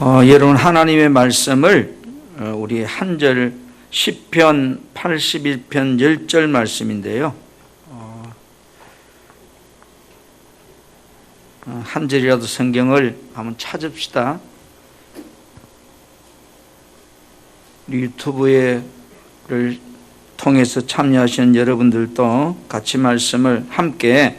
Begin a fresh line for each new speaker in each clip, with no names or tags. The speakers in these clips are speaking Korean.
여러분 하나님의 말씀을 우리 한절 시편 81편 10절 말씀인데요. 한 절이라도 성경을 한번 찾읍시다. 유튜브를 통해서 참여하시는 여러분들도 같이 말씀을 함께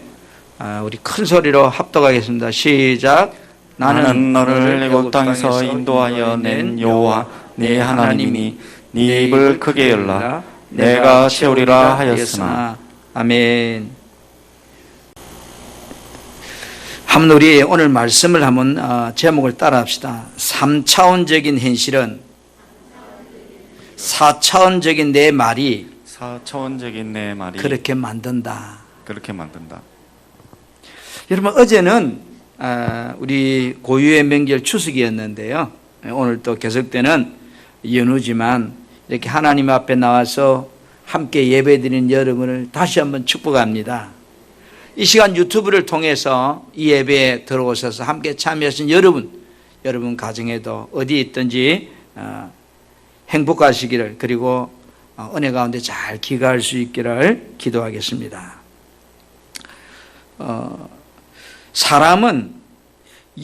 우리 큰 소리로 합독하겠습니다. 시작.
나는 너를 애국 땅에서 인도하여 낸 여호와 네 하나님이니 네 입을 크게 열라 내가 채우리라 하였으나.
아멘. 한번 우리 오늘 말씀을 한번 제목을 따라합시다. 3차원적인 현실은 4차원적인 내 말이
4차원적인 내 말이
그렇게 만든다. 여러분, 어제는 우리 고유의 명절 추석이었는데요. 오늘 또 계속되는 연휴지만 이렇게 하나님 앞에 나와서 함께 예배드리는 여러분을 다시 한번 축복합니다. 이 시간 유튜브를 통해서 이 예배에 들어오셔서 함께 참여하신 여러분 가정에도 어디 있든지 행복하시기를, 그리고 은혜 가운데 잘 귀가할 수 있기를 기도하겠습니다. 사람은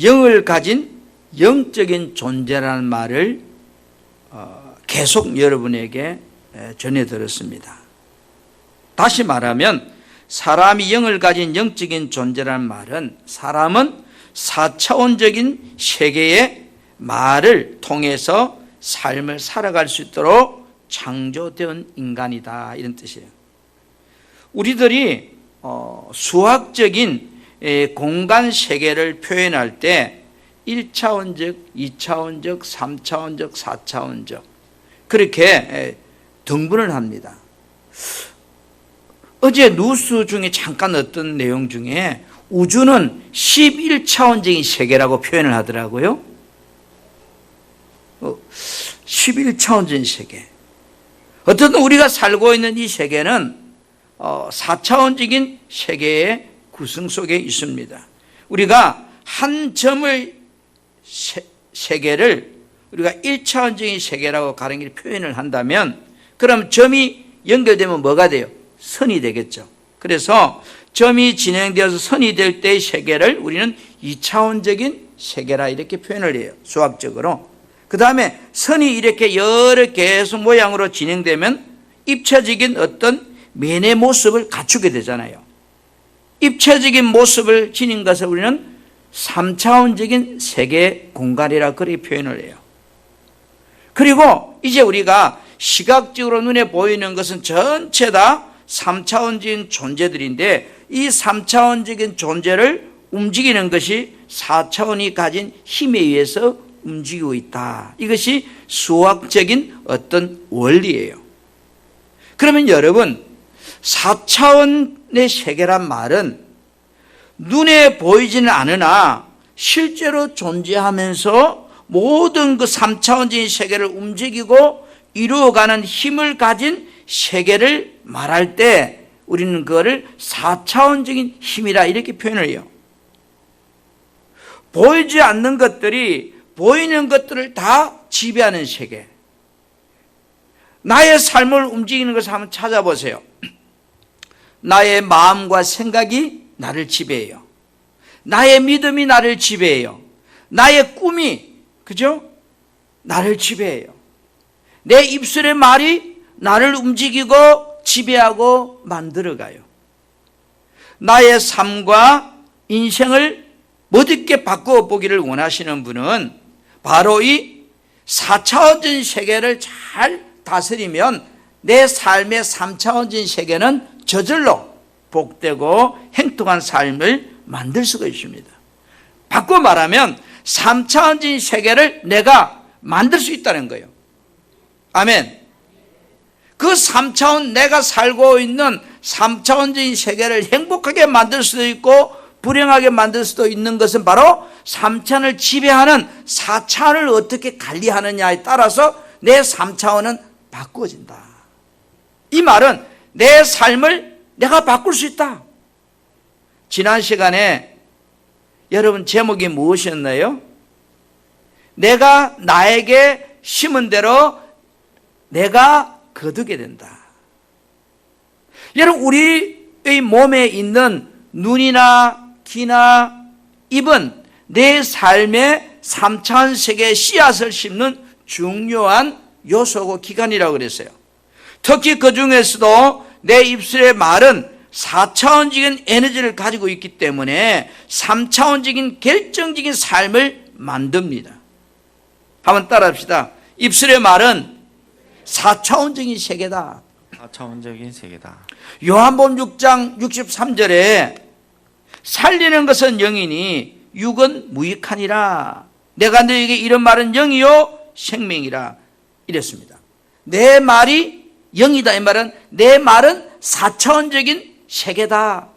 영을 가진 영적인 존재라는 말을 계속 여러분에게 전해 들었습니다. 다시 말하면 사람이 영을 가진 영적인 존재라는 말은 사람은 4차원적인 세계의 말을 통해서 삶을 살아갈 수 있도록 창조된 인간이다, 이런 뜻이에요. 우리들이 수학적인 공간 세계를 표현할 때 1차원적, 2차원적, 3차원적, 4차원적 그렇게 등분을 합니다. 어제 뉴스 중에 잠깐 어떤 내용 중에 우주는 11차원적인 세계라고 표현을 하더라고요. 11차원적인 세계. 어쨌든 우리가 살고 있는 이 세계는 4차원적인 세계의 구성 속에 있습니다. 우리가 한 점을 세계를 우리가 1차원적인 세계라고 가령길 표현을 한다면, 그럼 점이 연결되면 뭐가 돼요? 선이 되겠죠. 그래서 점이 진행되어서 선이 될 때의 세계를 우리는 2차원적인 세계라 이렇게 표현을 해요, 수학적으로. 그 다음에 선이 이렇게 여러 계속 모양으로 진행되면 입체적인 어떤 면의 모습을 갖추게 되잖아요. 입체적인 모습을 지닌 것을 우리는 3차원적인 세계 공간이라 그렇게 표현을 해요. 그리고 이제 우리가 시각적으로 눈에 보이는 것은 전체 다 3차원적인 존재들인데, 이 3차원적인 존재를 움직이는 것이 4차원이 가진 힘에 의해서 움직이고 있다. 이것이 수학적인 어떤 원리예요. 그러면 여러분, 4차원의 세계란 말은 눈에 보이지는 않으나 실제로 존재하면서 모든 그 3차원적인 세계를 움직이고 이루어가는 힘을 가진 세계를 말할 때 우리는 그거를 4차원적인 힘이라 이렇게 표현을 해요. 보이지 않는 것들이 보이는 것들을 다 지배하는 세계. 나의 삶을 움직이는 것을 한번 찾아보세요. 나의 마음과 생각이 나를 지배해요. 나의 믿음이 나를 지배해요. 나의 꿈이, 그죠? 나를 지배해요. 내 입술의 말이 나를 움직이고 지배하고 만들어가요. 나의 삶과 인생을 멋있게 바꿔보기를 원하시는 분은 바로 이 4차원적인 세계를 잘 다스리면 내 삶의 3차원적인 세계는 저절로 복되고 행복한 삶을 만들 수가 있습니다. 바꿔 말하면 3차원적인 세계를 내가 만들 수 있다는 거예요. 아멘. 그 3차원, 내가 살고 있는 3차원적인 세계를 행복하게 만들 수도 있고 불행하게 만들 수도 있는 것은 바로 3차원을 지배하는 4차원을 어떻게 관리하느냐에 따라서 내 3차원은 바꾸어진다. 이 말은 내 삶을 내가 바꿀 수 있다. 지난 시간에 여러분 제목이 무엇이었나요? 내가 나에게 심은 대로 내가 거두게 된다. 여러분, 우리의 몸에 있는 눈이나 귀나 입은 내 삶의 3차원 세계의 씨앗을 심는 중요한 요소고 기관이라고 그랬어요. 특히 그 중에서도 내 입술의 말은 4차원적인 에너지를 가지고 있기 때문에 3차원적인 결정적인 삶을 만듭니다. 한번 따라합시다. 입술의 말은 4차원적인 세계다.
4차원적인 세계다.
요한복음 6장 63절에 살리는 것은 영이니 육은 무익하니라. 내가 너에게 이런 말은 영이요 생명이라 이랬습니다. 내 말이 영이다. 이 말은 내 말은 4차원적인 세계다.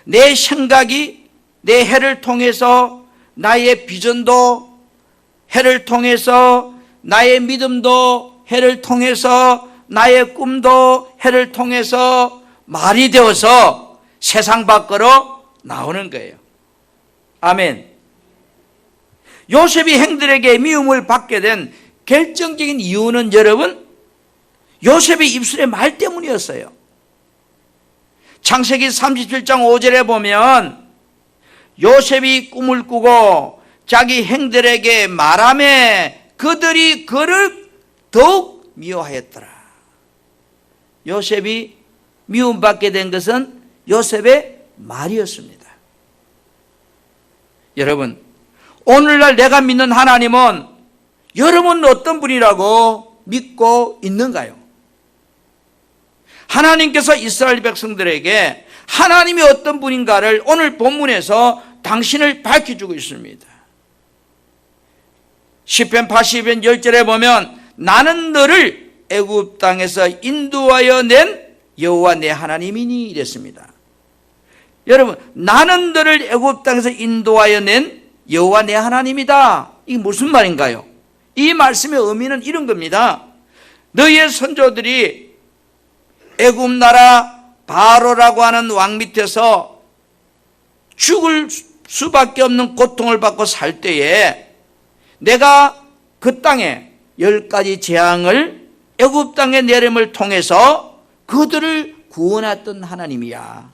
내 생각이 내 해를 통해서 나의 비전도 해를 통해서 나의 믿음도 해를 통해서 나의 꿈도 해를 통해서 말이 되어서 세상 밖으로 나오는 거예요. 아멘. 요셉이 형들에게 미움을 받게 된 결정적인 이유는 여러분, 요셉의 입술의 말 때문이었어요. 창세기 37장 5절에 보면 요셉이 꿈을 꾸고 자기 형들에게 말하매 그들이 그를 더욱 미워하였더라. 요셉이 미움받게 된 것은 요셉의 말이었습니다. 여러분, 오늘날 내가 믿는 하나님은 여러분은 어떤 분이라고 믿고 있는가요? 하나님께서 이스라엘 백성들에게 하나님이 어떤 분인가를 오늘 본문에서 당신을 밝혀주고 있습니다. 시편 80편 10절에 보면 나는 너를 애굽 땅에서 인도하여 낸 여호와 내 하나님이니 이랬습니다. 여러분, 나는 너를 애굽 땅에서 인도하여 낸 여호와 내 하나님이다. 이게 무슨 말인가요? 이 말씀의 의미는 이런 겁니다. 너희의 선조들이 애굽 나라 바로라고 하는 왕 밑에서 죽을 수밖에 없는 고통을 받고 살 때에 내가 그 땅에 10가지 재앙을 애굽 땅의 내림을 통해서 그들을 구원했던 하나님이야.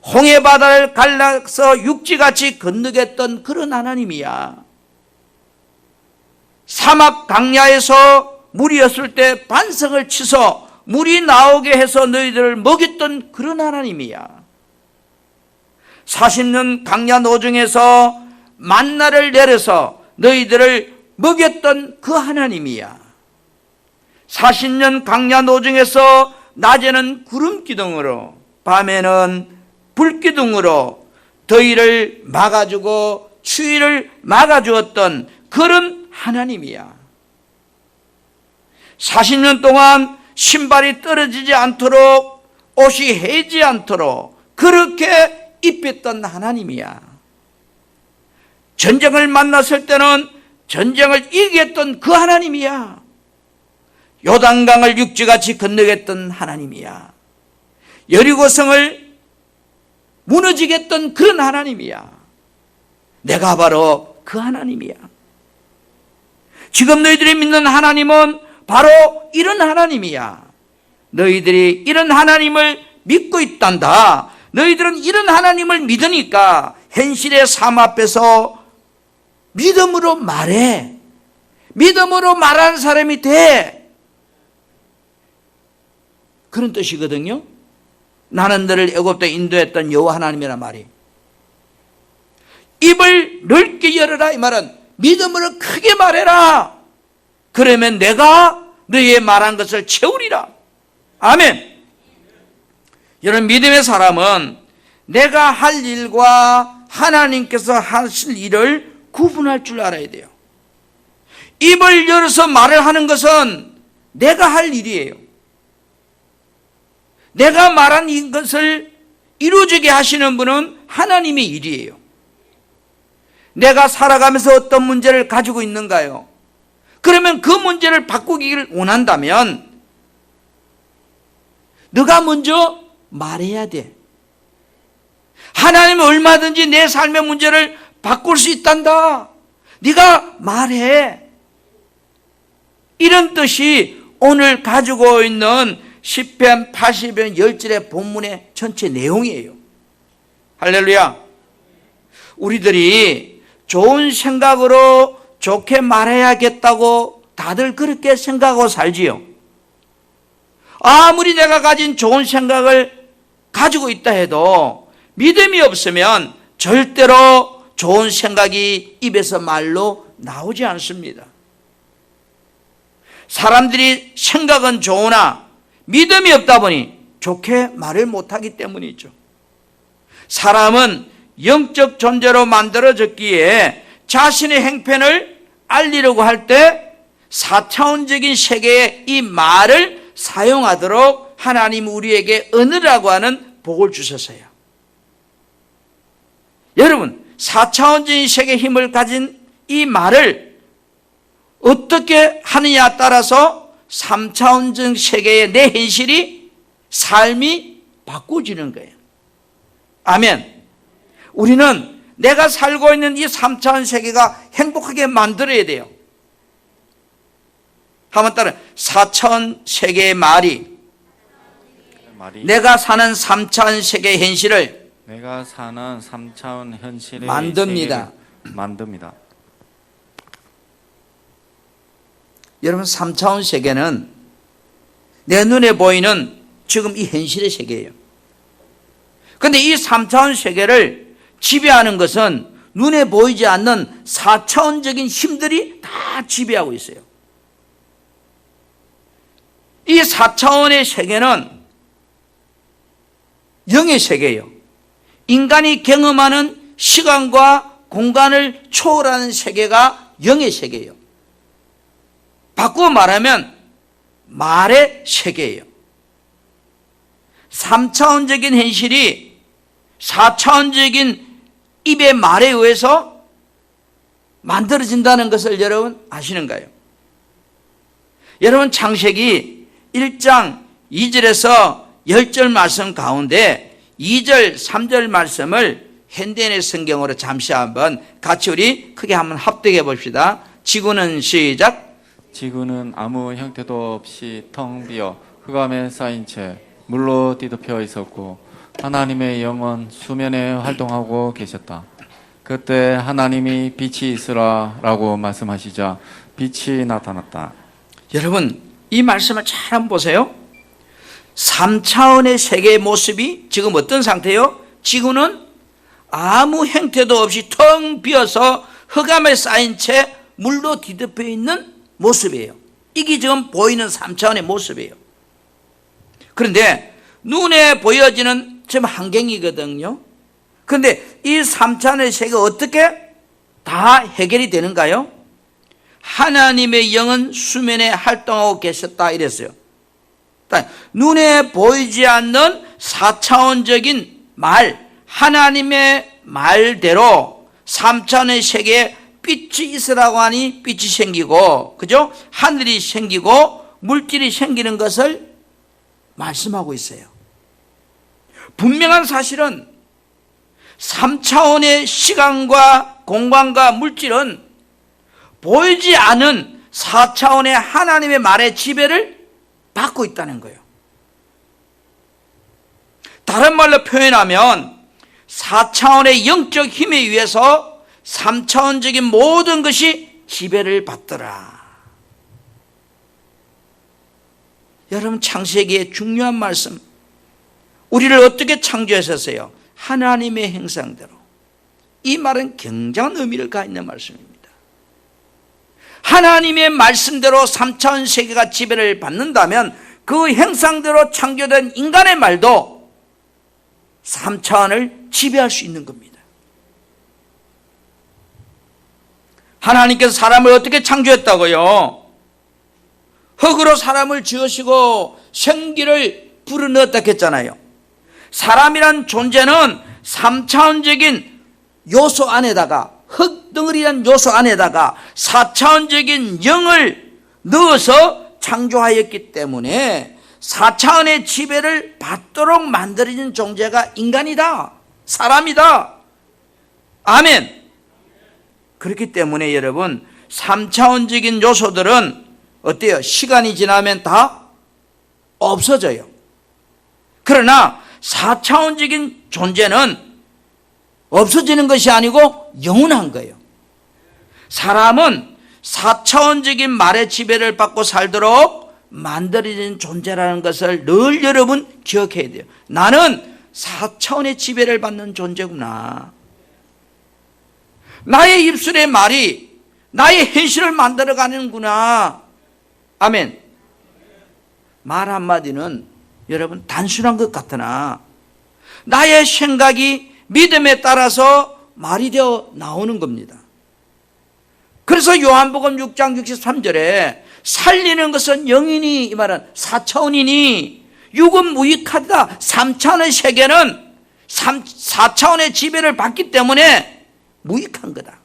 홍해 바다를 갈라서 육지같이 건너겠던 그런 하나님이야. 사막 강야에서 물이었을 때 반석을 치서 물이 나오게 해서 너희들을 먹였던 그런 하나님이야. 40년 강야 노정에서 만나를 내려서 너희들을 먹였던 그 하나님이야. 40년 강야 노정에서 낮에는 구름 기둥으로 밤에는 불 기둥으로 더위를 막아주고 추위를 막아주었던 그런 하나님이야. 40년 동안 신발이 떨어지지 않도록 옷이 해지 않도록 그렇게 입혔던 하나님이야. 전쟁을 만났을 때는 전쟁을 이겼던 그 하나님이야. 요단강을 육지같이 건너겠던 하나님이야. 여리고성을 무너지게 했던 그런 하나님이야. 내가 바로 그 하나님이야. 지금 너희들이 믿는 하나님은 바로 이런 하나님이야. 너희들이 이런 하나님을 믿고 있단다. 너희들은 이런 하나님을 믿으니까 현실의 삶 앞에서 믿음으로 말해. 믿음으로 말하는 사람이 돼. 그런 뜻이거든요. 나는 너를 애굽 땅에 인도했던 여호와 하나님이란 말이. 입을 넓게 열어라 이 말은 믿음으로 크게 말해라. 그러면 내가 너희의 말한 것을 채우리라. 아멘. 여러분, 믿음의 사람은 내가 할 일과 하나님께서 하실 일을 구분할 줄 알아야 돼요. 입을 열어서 말을 하는 것은 내가 할 일이에요. 내가 말한 이것을 이루어지게 하시는 분은 하나님의 일이에요. 내가 살아가면서 어떤 문제를 가지고 있는가요? 그러면 그 문제를 바꾸기를 원한다면 너가 먼저 말해야 돼. 하나님은 얼마든지 내 삶의 문제를 바꿀 수 있단다. 네가 말해. 이런 뜻이 오늘 가지고 있는 시편 80편 10절의 본문의 전체 내용이에요. 할렐루야. 우리들이 좋은 생각으로 좋게 말해야겠다고 다들 그렇게 생각하고 살지요. 아무리 내가 가진 좋은 생각을 가지고 있다 해도 믿음이 없으면 절대로 좋은 생각이 입에서 말로 나오지 않습니다. 사람들이 생각은 좋으나 믿음이 없다 보니 좋게 말을 못하기 때문이죠. 사람은 영적 존재로 만들어졌기에 자신의 행편을 알리려고 할 때 4차원적인 세계의 이 말을 사용하도록 하나님 우리에게 은혜라고 하는 복을 주셨어요. 여러분, 4차원적인 세계의 힘을 가진 이 말을 어떻게 하느냐에 따라서 3차원적 세계의 내 현실이 삶이 바꾸어지는 거예요. 아멘. 우리는 내가 살고 있는 이 3차원 세계가 행복하게 만들어야 돼요. 한번 따라 4차원 세계의 말이 내가 사는 3차원 세계의 현실을
내가 사는 3차원 현실의
만듭니다.
세계를 만듭니다.
여러분, 3차원 세계는 내 눈에 보이는 지금 이 현실의 세계예요. 그런데 이 3차원 세계를 지배하는 것은 눈에 보이지 않는 4차원적인 힘들이 다 지배하고 있어요. 이 4차원의 세계는 영의 세계예요. 인간이 경험하는 시간과 공간을 초월하는 세계가 영의 세계예요. 바꾸어 말하면 말의 세계예요. 3차원적인 현실이 4차원적인 입의 말에 의해서 만들어진다는 것을 여러분 아시는가요? 여러분, 창세기 1장 2절에서 10절 말씀 가운데 2절, 3절 말씀을 현대인의 성경으로 잠시 한번 같이 우리 크게 한번 합독해 봅시다. 지구는 시작.
지구는 아무 형태도 없이 텅 비어 흑암에 쌓인 채 물로 뒤덮여 있었고 하나님의 영은 수면에 활동하고 계셨다. 그때 하나님이 빛이 있으라 라고 말씀하시자 빛이 나타났다.
여러분, 이 말씀을 잘 한번 보세요. 3차원의 세계의 모습이 지금 어떤 상태예요? 지구는 아무 형태도 없이 텅 비어서 흑암에 쌓인 채 물로 뒤덮여 있는 모습이에요. 이게 지금 보이는 3차원의 모습이에요. 그런데 눈에 보여지는 지금 환경이거든요. 그런데 이 3차원의 세계가 어떻게 다 해결이 되는가요? 하나님의 영은 수면에 활동하고 계셨다 이랬어요. 눈에 보이지 않는 4차원적인 말, 하나님의 말대로 3차원의 세계에 빛이 있으라고 하니 빛이 생기고, 그죠? 하늘이 생기고 물질이 생기는 것을 말씀하고 있어요. 분명한 사실은 3차원의 시간과 공간과 물질은 보이지 않은 4차원의 하나님의 말의 지배를 받고 있다는 거예요. 다른 말로 표현하면 4차원의 영적 힘에 의해서 3차원적인 모든 것이 지배를 받더라. 여러분, 창세기의 중요한 말씀, 우리를 어떻게 창조하셨어요? 하나님의 형상대로. 이 말은 굉장한 의미를 갖고 있는 말씀입니다. 하나님의 말씀대로 3차원 세계가 지배를 받는다면 그 형상대로 창조된 인간의 말도 3차원을 지배할 수 있는 겁니다. 하나님께서 사람을 어떻게 창조했다고요? 흙으로 사람을 지으시고 생기를 불어넣었다 했잖아요. 사람이란 존재는 3차원적인 요소 안에다가, 흙덩어리란 요소 안에다가 4차원적인 영을 넣어서 창조하였기 때문에 4차원의 지배를 받도록 만들어진 존재가 인간이다, 사람이다. 아멘. 그렇기 때문에 여러분 3차원적인 요소들은 어때요? 시간이 지나면 다 없어져요. 그러나 4차원적인 존재는 없어지는 것이 아니고 영원한 거예요. 사람은 4차원적인 말의 지배를 받고 살도록 만들어진 존재라는 것을 늘 여러분 기억해야 돼요. 나는 4차원의 지배를 받는 존재구나. 나의 입술의 말이 나의 현실을 만들어가는구나. 아멘. 말 한마디는 여러분 단순한 것 같으나 나의 생각이 믿음에 따라서 말이 되어 나오는 겁니다. 그래서 요한복음 6장 63절에 살리는 것은 영이니, 이 말은 4차원이니 육은 무익하다. 3차원의 세계는 4차원의 지배를 받기 때문에 무익한 거다.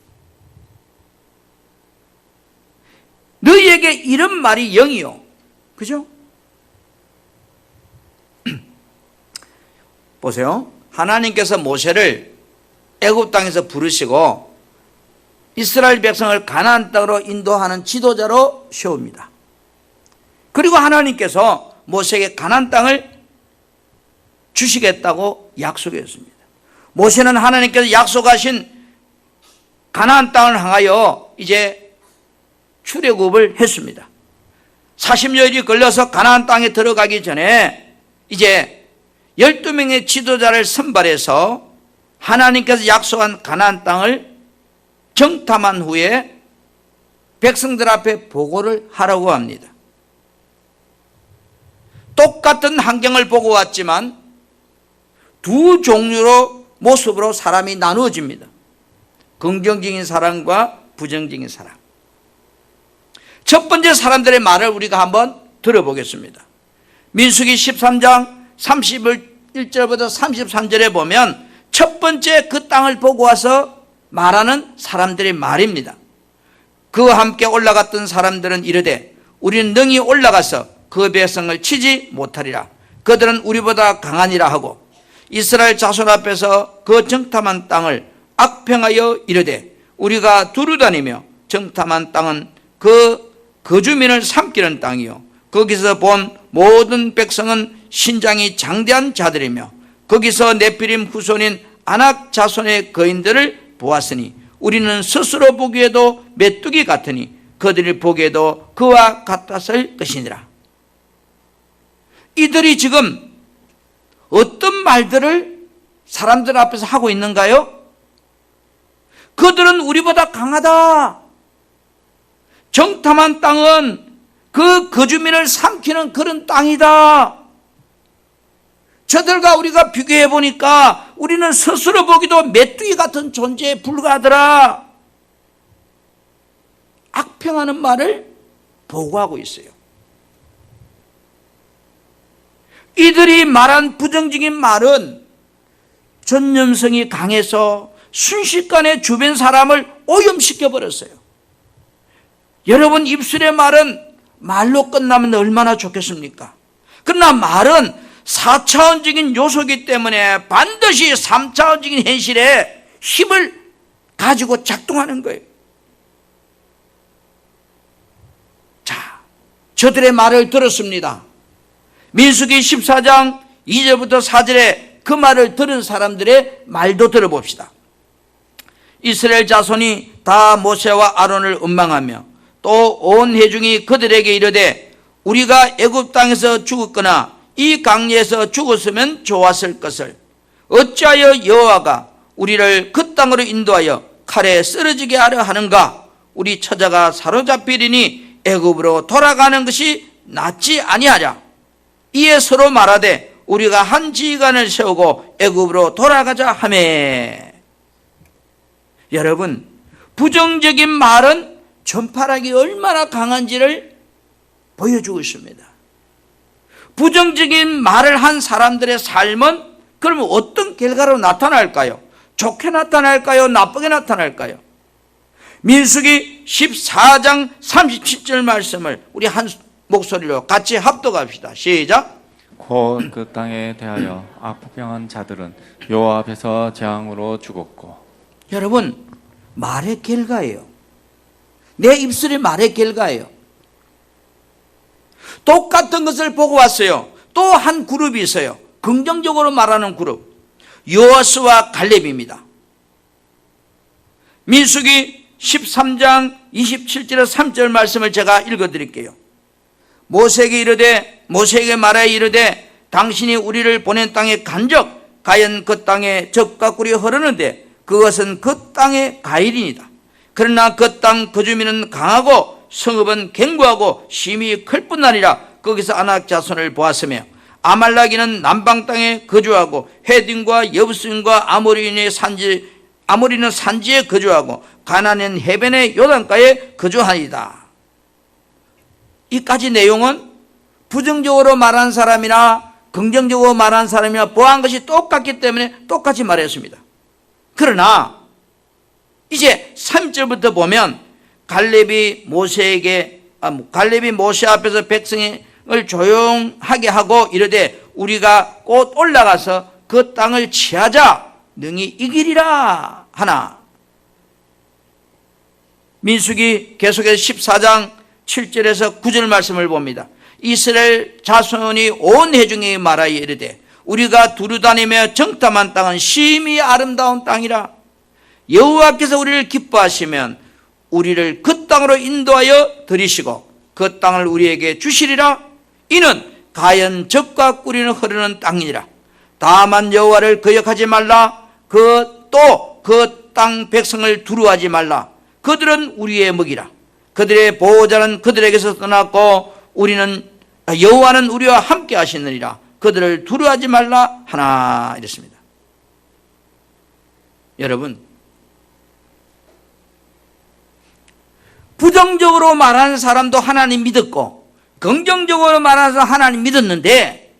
너희에게 이런 말이 영이요. 그죠? 보세요. 하나님께서 모세를 애굽 땅에서 부르시고 이스라엘 백성을 가나안 땅으로 인도하는 지도자로 세웁니다. 그리고 하나님께서 모세에게 가나안 땅을 주시겠다고 약속했습니다. 모세는 하나님께서 약속하신 가나안 땅을 향하여 이제 출애굽을 했습니다. 40여일이 걸려서 가나안 땅에 들어가기 전에 이제 12명의 지도자를 선발해서 하나님께서 약속한 가나안 땅을 정탐한 후에 백성들 앞에 보고를 하라고 합니다. 똑같은 환경을 보고 왔지만 두 종류로 모습으로 사람이 나누어집니다. 긍정적인 사람과 부정적인 사람. 첫 번째 사람들의 말을 우리가 한번 들어보겠습니다. 민수기 13장 31절부터 33절에 보면 첫 번째 그 땅을 보고 와서 말하는 사람들의 말입니다. 그와 함께 올라갔던 사람들은 이르되 우리는 능히 올라가서 그 백성을 치지 못하리라. 그들은 우리보다 강하니라 하고 이스라엘 자손 앞에서 그 정탐한 땅을 악평하여 이르되 우리가 두루다니며 정탐한 땅은 그 거주민을 삼키는 땅이요 거기서 본 모든 백성은 신장이 장대한 자들이며 거기서 네피림 후손인 아낙 자손의 거인들을 보았으니 우리는 스스로 보기에도 메뚜기 같으니 그들이 보기에도 그와 같았을 것이니라. 이들이 지금 어떤 말들을 사람들 앞에서 하고 있는가요? 그들은 우리보다 강하다. 정탐한 땅은 그 거주민을 삼키는 그런 땅이다. 저들과 우리가 비교해 보니까 우리는 스스로 보기도 메뚜기 같은 존재에 불과하더라. 악평하는 말을 보고하고 있어요. 이들이 말한 부정적인 말은 전념성이 강해서 순식간에 주변 사람을 오염시켜 버렸어요. 여러분 입술의 말은 말로 끝나면 얼마나 좋겠습니까? 그러나 말은 4차원적인 요소이기 때문에 반드시 3차원적인 현실에 힘을 가지고 작동하는 거예요. 자, 저들의 말을 들었습니다. 민수기 14장 2절부터 4절에 그 말을 들은 사람들의 말도 들어봅시다. 이스라엘 자손이 다 모세와 아론을 원망하며 또 온 회중이 그들에게 이르되 우리가 애굽 땅에서 죽었거나 이 강야에서 죽었으면 좋았을 것을 어찌하여 여호와가 우리를 그 땅으로 인도하여 칼에 쓰러지게 하려 하는가? 우리 처자가 사로잡히리니 애굽으로 돌아가는 것이 낫지 아니하랴. 이에 서로 말하되 우리가 한 지휘관을 세우고 애굽으로 돌아가자 하매. 여러분, 부정적인 말은 전파력이 얼마나 강한지를 보여주고 있습니다. 부정적인 말을 한 사람들의 삶은 그러면 어떤 결과로 나타날까요? 좋게 나타날까요? 나쁘게 나타날까요? 민수기 14장 37절 말씀을 우리 한 목소리로 같이 합독합시다. 시작.
곧 그 땅에 대하여 악평한 자들은 여호와 앞에서 재앙으로 죽었고.
여러분, 말의 결과예요. 내 입술이 말의 결과예요. 똑같은 것을 보고 왔어요. 또 한 그룹이 있어요. 긍정적으로 말하는 그룹. 여호수아와 갈렙입니다. 민수기 13장 27절에 3절 말씀을 제가 읽어드릴게요. 모세에게 말하여 이르되 당신이 우리를 보낸 땅에 간적 가연 그 땅에 적과 꿀이 흐르는데 그것은 그 땅의 가일이니라. 그러나 그 땅 그 주민은 강하고 성읍은 견고하고 심히 클 뿐 아니라 거기서 아낙 자손을 보았으며 아말라기는 남방 땅에 거주하고 헤딘과 여부스인과 아모리는 산지에 거주하고 가나안은 해변의 요단가에 거주하니이다. 이까지 내용은 부정적으로 말한 사람이나 긍정적으로 말한 사람이나 보한 것이 똑같기 때문에 똑같이 말했습니다. 그러나 이제 3절부터 보면 갈렙이 모세 앞에서 백성을 조용하게 하고 이르되 우리가 곧 올라가서 그 땅을 취하자 능히 이기리라 하나. 민수기 계속해서 14장 7절에서 9절 말씀을 봅니다. 이스라엘 자손이 온 회중에게 말하여 이르되 우리가 두루다니며 정탐한 땅은 심히 아름다운 땅이라. 여호와께서 우리를 기뻐하시면 우리를 그 땅으로 인도하여 들이시고 그 땅을 우리에게 주시리라. 이는 가연 젖과 꿀이 흐르는 땅이니라. 다만 여호와를 거역하지 말라. 그 땅 백성을 두려워하지 말라. 그들은 우리의 먹이라. 그들의 보호자는 그들에게서 떠났고 여호와는 우리와 함께 하시느니라. 그들을 두려워하지 말라 하나. 이랬습니다. 여러분, 부정적으로 말하는 사람도 하나님 믿었고 긍정적으로 말하는 사람 하나님 믿었는데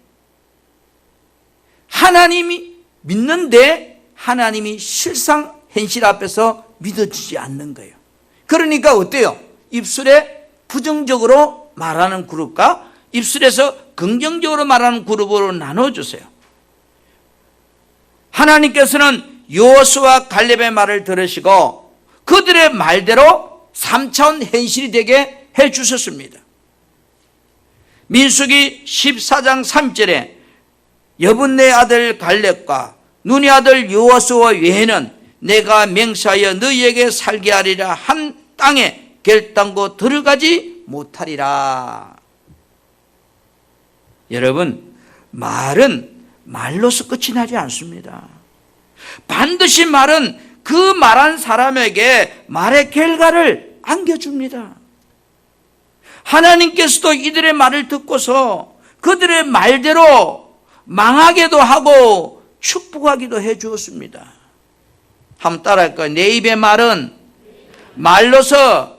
하나님이 실상 현실 앞에서 믿어지지 않는 거예요. 그러니까 어때요? 입술에 부정적으로 말하는 그룹과 입술에서 긍정적으로 말하는 그룹으로 나눠주세요. 하나님께서는 여호수아와 갈렙의 말을 들으시고 그들의 말대로 3차원 현실이 되게 해주셨습니다. 민수기 14장 3절에 여분네 아들 갈렙과 눈의 아들 여호수아 외에는 내가 맹세하여 너희에게 살게 하리라 한 땅에 결단코 들어가지 못하리라. 여러분, 말은 말로서 끝이 나지 않습니다. 반드시 말은 그 말한 사람에게 말의 결과를 안겨줍니다. 하나님께서도 이들의 말을 듣고서 그들의 말대로 망하게도 하고 축복하기도 해 주었습니다. 한번 따라할까요? 내 입의 말은 말로서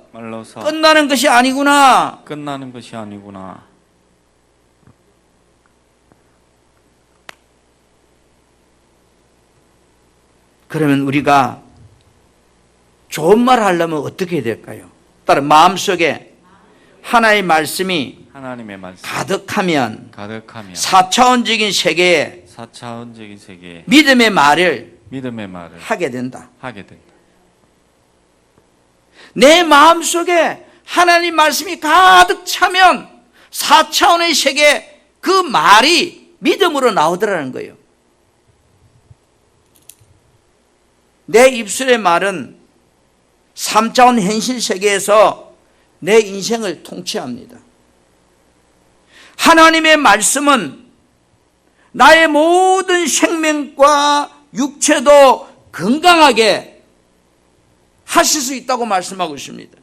끝나는 것이 아니구나. 그러면 우리가 좋은 말을 하려면 어떻게 해야 될까요? 따라 마음속에 하나님의 말씀이 가득하면 4차원적인 세계에 믿음의 말을 하게 된다. 내 마음속에 하나님 말씀이 가득 차면 4차원의 세계에 그 말이 믿음으로 나오더라는 거예요. 내 입술의 말은 3차원 현실 세계에서 내 인생을 통치합니다. 하나님의 말씀은 나의 모든 생명과 육체도 건강하게 하실 수 있다고 말씀하고 있습니다.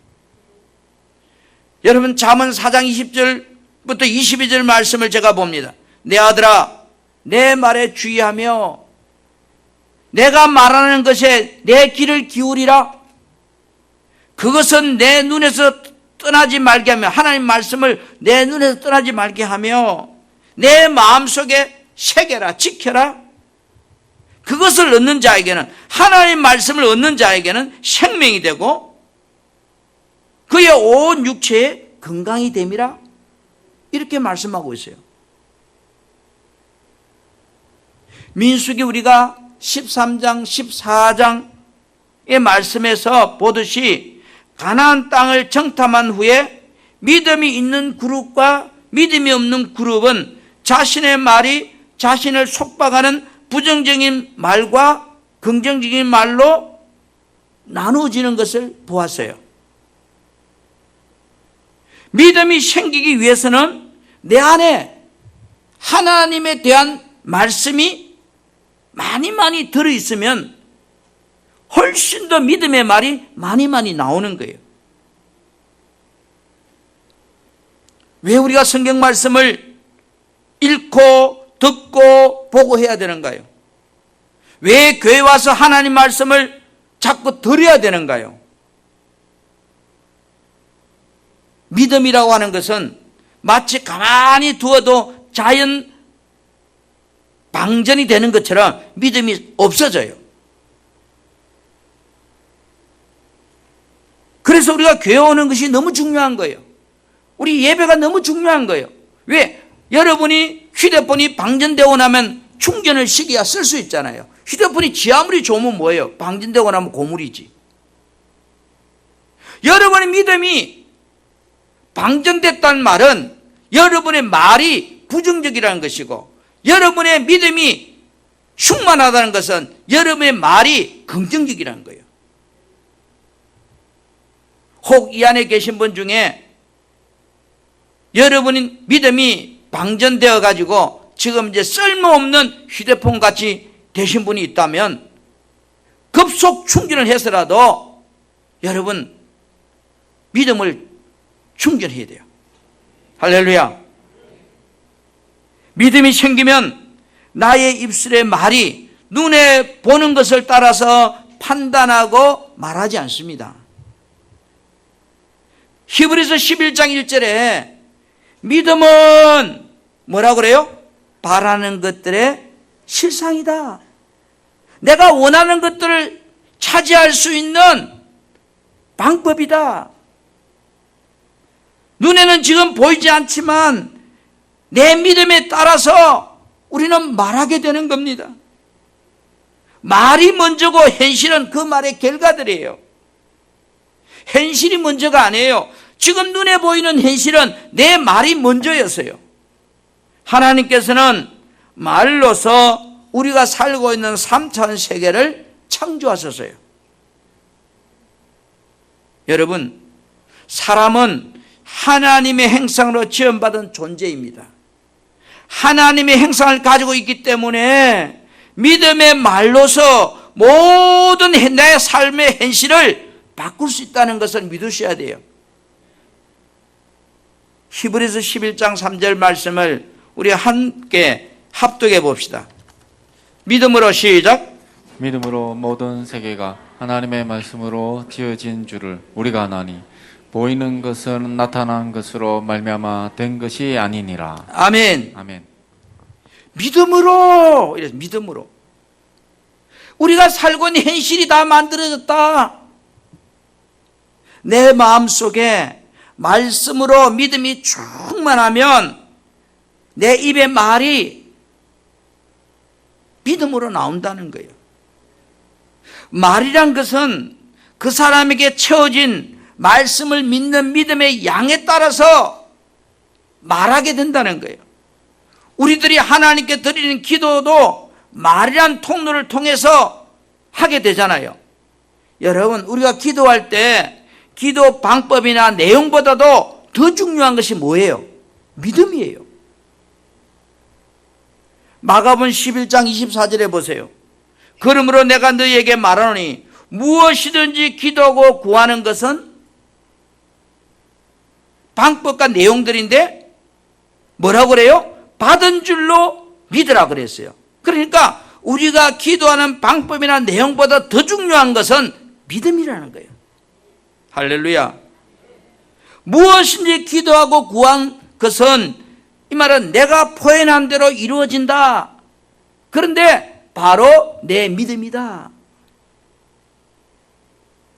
여러분, 잠언 4장 20절부터 22절 말씀을 제가 봅니다. 내 아들아, 내 말에 주의하며 내가 말하는 것에 내 귀를 기울이라. 그것은 내 눈에서 떠나지 말게 하며, 하나님 말씀을 내 눈에서 떠나지 말게 하며 내 마음속에 새겨라, 지켜라. 그것을 얻는 자에게는, 하나님 말씀을 얻는 자에게는 생명이 되고 그의 온 육체에 건강이 됨이라. 이렇게 말씀하고 있어요. 민수기 우리가 13장, 14장 말씀에서 보듯이 가나안 땅을 정탐한 후에 믿음이 있는 그룹과 믿음이 없는 그룹은 자신의 말이 자신을 속박하는 부정적인 말과 긍정적인 말로 나누어지는 것을 보았어요. 믿음이 생기기 위해서는 내 안에 하나님에 대한 말씀이 많이 들어있으면 훨씬 더 믿음의 말이 많이 나오는 거예요. 왜 우리가 성경 말씀을 읽고 듣고 보고 해야 되는가요? 왜 교회 와서 하나님 말씀을 자꾸 들어야 되는가요? 믿음이라고 하는 것은 마치 가만히 두어도 자연 방전이 되는 것처럼 믿음이 없어져요. 그래서 우리가 교회 오는 것이 너무 중요한 거예요. 우리 예배가 너무 중요한 거예요. 왜? 여러분이 휴대폰이 방전되고 나면 충전을 시켜야 쓸 수 있잖아요. 휴대폰이 지 아무리 좋으면 뭐예요? 방전되고 나면 고물이지. 여러분의 믿음이 방전됐다는 말은 여러분의 말이 부정적이라는 것이고, 여러분의 믿음이 충만하다는 것은 여러분의 말이 긍정적이라는 거예요. 혹 이 안에 계신 분 중에 여러분의 믿음이 방전되어 가지고 지금 이제 쓸모없는 휴대폰 같이 되신 분이 있다면 급속 충전을 해서라도 여러분 믿음을 충전해야 돼요. 할렐루야. 믿음이 생기면 나의 입술의 말이 눈에 보는 것을 따라서 판단하고 말하지 않습니다. 히브리서 11장 1절에 믿음은 뭐라고 그래요? 바라는 것들의 실상이다. 내가 원하는 것들을 차지할 수 있는 방법이다. 눈에는 지금 보이지 않지만 내 믿음에 따라서 우리는 말하게 되는 겁니다. 말이 먼저고 현실은 그 말의 결과들이에요. 현실이 먼저가 아니에요. 지금 눈에 보이는 현실은 내 말이 먼저였어요. 하나님께서는 말로서 우리가 살고 있는 3차원 세계를 창조하셨어요. 여러분, 사람은 하나님의 행상으로 지음받은 존재입니다. 하나님의 행상을 가지고 있기 때문에 믿음의 말로서 모든 내 삶의 현실을 바꿀 수 있다는 것을 믿으셔야 돼요. 히브리서 11장 3절 말씀을 우리 함께 합독해 봅시다. 믿음으로 시작.
믿음으로 모든 세계가 하나님의 말씀으로 지어진 줄을 우리가 아나니 보이는 것은 나타난 것으로 말미암아 된 것이 아니니라.
아멘.
아멘.
믿음으로, 이래서 믿음으로. 우리가 살고 있는 현실이 다 만들어졌다. 내 마음속에 말씀으로 믿음이 충만하면 내 입의 말이 믿음으로 나온다는 거예요. 말이란 것은 그 사람에게 채워진 말씀을 믿는 믿음의 양에 따라서 말하게 된다는 거예요. 우리들이 하나님께 드리는 기도도 말이란 통로를 통해서 하게 되잖아요. 여러분, 우리가 기도할 때 기도 방법이나 내용보다도 더 중요한 것이 뭐예요? 믿음이에요. 마가복음 11장 24절에 보세요. 그러므로 내가 너희에게 말하노니 무엇이든지 기도하고 구하는 것은 방법과 내용들인데 뭐라고 그래요? 받은 줄로 믿으라 그랬어요. 그러니까 우리가 기도하는 방법이나 내용보다 더 중요한 것은 믿음이라는 거예요. 할렐루야. 무엇인지 기도하고 구한 것은, 이 말은 내가 포인한 대로 이루어진다. 그런데 바로 내 믿음이다.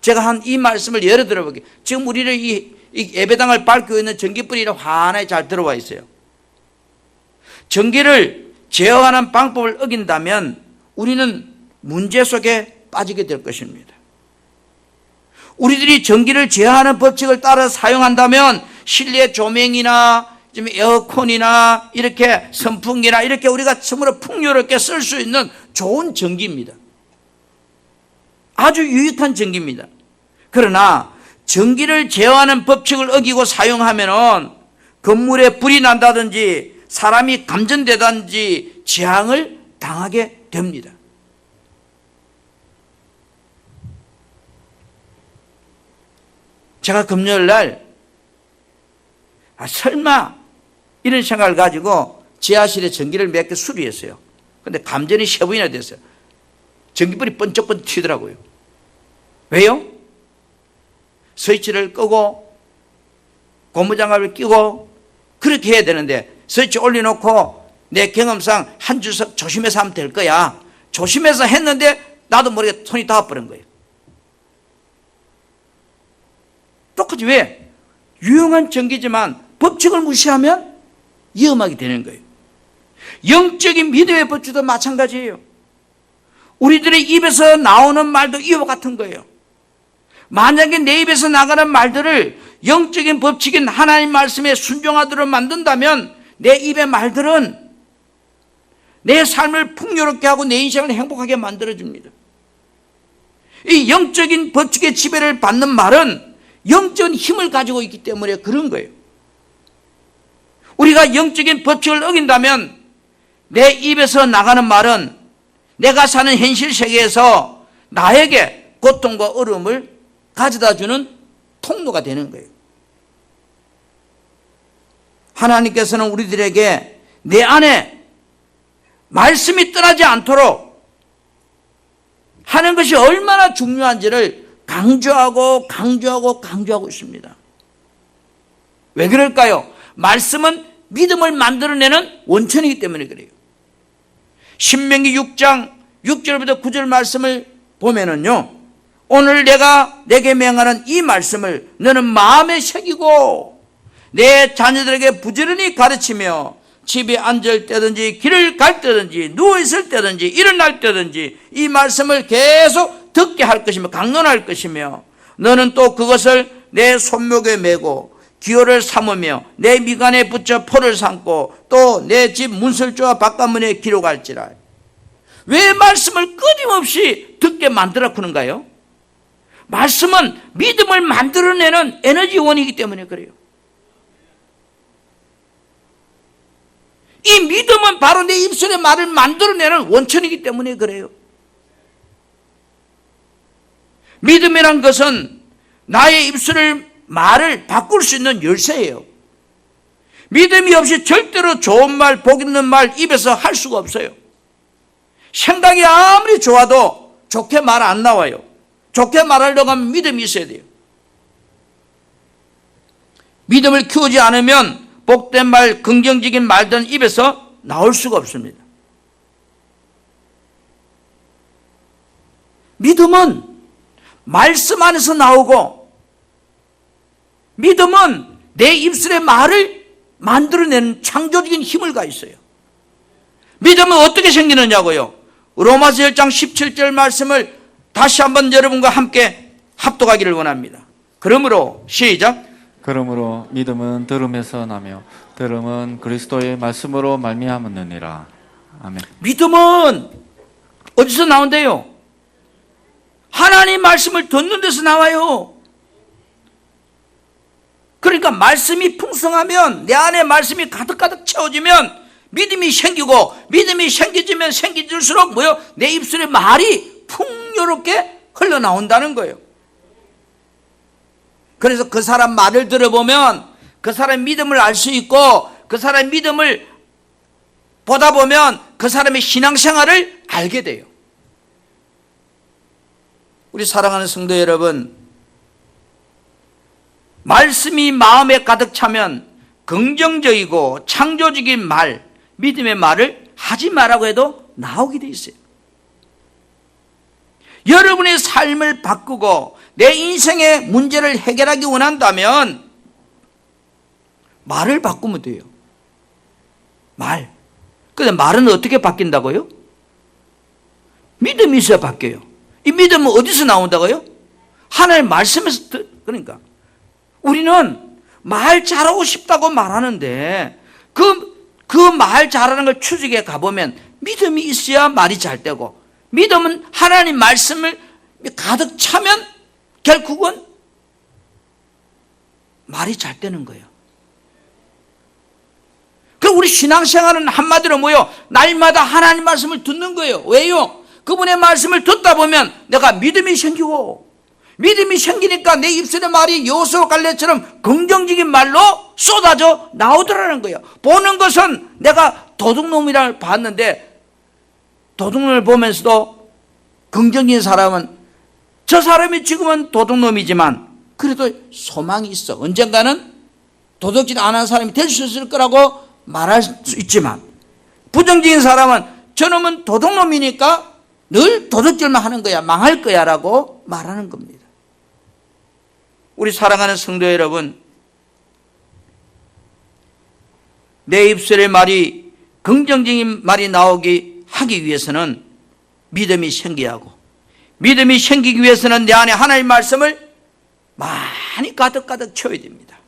제가 한 이 말씀을 예로 들어볼게요. 지금 우리를 이 예배당을 밝히고 있는 전기불이 환하게 잘 들어와 있어요. 전기를 제어하는 방법을 어긴다면 우리는 문제 속에 빠지게 될 것입니다. 우리들이 전기를 제어하는 법칙을 따라 사용한다면 실내 조명이나 지금 에어컨이나 이렇게 선풍기나 이렇게 우리가 정말 풍요롭게 쓸 수 있는 좋은 전기입니다. 아주 유익한 전기입니다. 그러나 전기를 제어하는 법칙을 어기고 사용하면은 건물에 불이 난다든지 사람이 감전되든지 재앙을 당하게 됩니다. 제가 금요일 날 설마 이런 생각을 가지고 지하실에 전기를 몇 개 수리했어요. 근데 감전이 3번이나 됐어요. 전기불이 번쩍번쩍 튀더라고요. 왜요? 스위치를 끄고 고무장갑을 끼고 그렇게 해야 되는데 스위치 올려놓고 내 경험상 한 주석 조심해서 하면 될 거야. 조심해서 했는데 나도 모르게 손이 닿아버린 거예요. 똑같이 왜? 유용한 전기지만 법칙을 무시하면 위험하게 되는 거예요. 영적인 믿음의 법칙도 마찬가지예요. 우리들의 입에서 나오는 말도 이와 같은 거예요. 만약에 내 입에서 나가는 말들을 영적인 법칙인 하나님 말씀에 순종하도록 만든다면 내 입의 말들은 내 삶을 풍요롭게 하고 내 인생을 행복하게 만들어줍니다. 이 영적인 법칙의 지배를 받는 말은 영적인 힘을 가지고 있기 때문에 그런 거예요. 우리가 영적인 법칙을 어긴다면 내 입에서 나가는 말은 내가 사는 현실 세계에서 나에게 고통과 어려움을 가져다주는 통로가 되는 거예요. 하나님께서는 우리들에게 내 안에 말씀이 떠나지 않도록 하는 것이 얼마나 중요한지를 강조하고 있습니다. 왜 그럴까요? 말씀은 믿음을 만들어내는 원천이기 때문에 그래요. 신명기 6장 6절부터 9절 말씀을 보면은요, 오늘 내가 내게 명하는 이 말씀을 너는 마음에 새기고 내 자녀들에게 부지런히 가르치며 집에 앉을 때든지 길을 갈 때든지 누워있을 때든지 일어날 때든지 이 말씀을 계속 듣게 할 것이며 강론할 것이며 너는 또 그것을 내 손목에 메고 기호를 삼으며 내 미간에 붙여 포를 삼고 또 내 집 문설주와 바깥문에 기록할지라. 왜 말씀을 끊임없이 듣게 만들어 그런가요? 말씀은 믿음을 만들어내는 에너지원이기 때문에 그래요. 이 믿음은 바로 내 입술의 말을 만들어내는 원천이기 때문에 그래요. 믿음이란 것은 나의 입술의 말을 바꿀 수 있는 열쇠예요. 믿음이 없이 절대로 좋은 말, 복 있는 말 입에서 할 수가 없어요. 생각이 아무리 좋아도 좋게 말 안 나와요. 좋게 말하려고 하면 믿음이 있어야 돼요. 믿음을 키우지 않으면 복된 말, 긍정적인 말들은 입에서 나올 수가 없습니다. 믿음은 말씀 안에서 나오고 믿음은 내 입술의 말을 만들어내는 창조적인 힘을 가 있어요. 믿음은 어떻게 생기느냐고요? 로마서 1장 17절 말씀을 다시 한번 여러분과 함께 합독하기를 원합니다. 그러므로 시작.
그러므로 믿음은 들음에서 나며 들음은 그리스도의 말씀으로 말미암았느니라. 아멘.
믿음은 어디서 나온대요? 하나님 말씀을 듣는 데서 나와요. 그러니까 말씀이 풍성하면 내 안에 말씀이 가득가득 채워지면 믿음이 생기고 믿음이 생겨지면 생겨질수록 뭐요? 내 입술의 말이 풍요롭게 흘러나온다는 거예요. 그래서 그 사람 말을 들어보면 그 사람의 믿음을 알 수 있고 그 사람의 믿음을 보다 보면 그 사람의 신앙생활을 알게 돼요. 우리 사랑하는 성도 여러분, 말씀이 마음에 가득 차면 긍정적이고 창조적인 말, 믿음의 말을 하지 말라고 해도 나오게 돼 있어요. 여러분의 삶을 바꾸고 내 인생의 문제를 해결하기 원한다면 말을 바꾸면 돼요. 말. 근데 말은 어떻게 바뀐다고요? 믿음이 있어야 바뀌어요. 이 믿음은 어디서 나온다고요? 하나님 말씀에서 그러니까 우리는 말 잘하고 싶다고 말하는데 그 말 잘하는 걸 추적해 가보면 믿음이 있어야 말이 잘 되고, 믿음은 하나님 말씀을 가득 차면 결국은 말이 잘 되는 거예요. 그럼 우리 신앙생활은 한마디로 뭐예요? 날마다 하나님 말씀을 듣는 거예요. 왜요? 그분의 말씀을 듣다 보면 내가 믿음이 생기고, 믿음이 생기니까 내 입술의 말이 여수 갈래처럼 긍정적인 말로 쏟아져 나오더라는 거예요. 보는 것은 내가 도둑놈이라 봤는데, 도둑놈을 보면서도 긍정적인 사람은 저 사람이 지금은 도둑놈이지만 그래도 소망이 있어. 언젠가는 도둑질 안 한 사람이 될 수 있을 거라고 말할 수 있지만, 부정적인 사람은 저놈은 도둑놈이니까 늘 도둑질만 하는 거야, 망할 거야 라고 말하는 겁니다. 우리 사랑하는 성도 여러분, 내 입술의 말이 긍정적인 말이 나오기 하기 위해서는 믿음이 생겨야 하고, 믿음이 생기기 위해서는 내 안에 하나님의 말씀을 많이 가득가득 채워야 됩니다.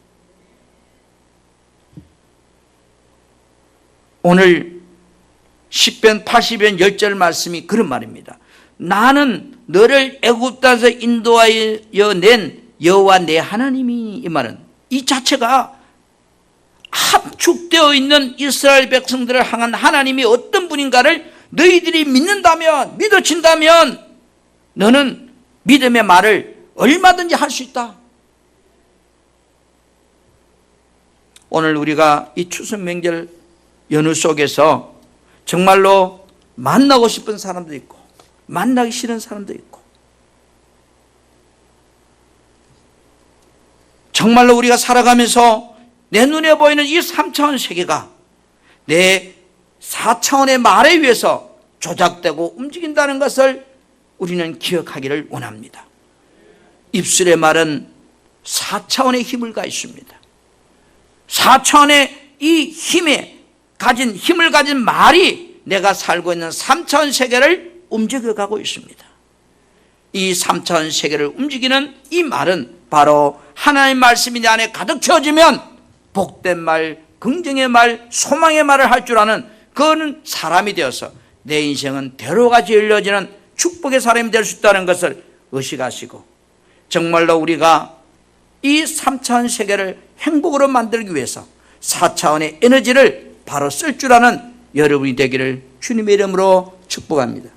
오늘 10편 80편 10절 말씀이 그런 말입니다. 나는 너를 애굽 땅에서 인도하여 낸 여호와 내 하나님이, 이 말은 이 자체가 함축되어 있는 이스라엘 백성들을 향한 하나님이 어떤 분인가를 너희들이 믿는다면, 믿어진다면 너는 믿음의 말을 얼마든지 할 수 있다. 오늘 우리가 이 추석 명절 연휴 속에서 정말로 만나고 싶은 사람도 있고 만나기 싫은 사람도 있고, 정말로 우리가 살아가면서 내 눈에 보이는 이 3차원 세계가 내 4차원의 말에 의해서 조작되고 움직인다는 것을 우리는 기억하기를 원합니다. 입술의 말은 4차원의 힘을 가지고 있습니다. 4차원의 이 힘을 가진 말이 내가 살고 있는 3차원 세계를 움직여가고 있습니다. 이 3차원 세계를 움직이는 이 말은 바로 하나님의 말씀이 내 안에 가득 채워지면 복된 말, 긍정의 말, 소망의 말을 할 줄 아는 그는 사람이 되어서 내 인생은 대로같이 열려지는 축복의 사람이 될 수 있다는 것을 의식하시고, 정말로 우리가 이 3차원 세계를 행복으로 만들기 위해서 4차원의 에너지를 바로 쓸 줄 아는 여러분이 되기를 주님의 이름으로 축복합니다.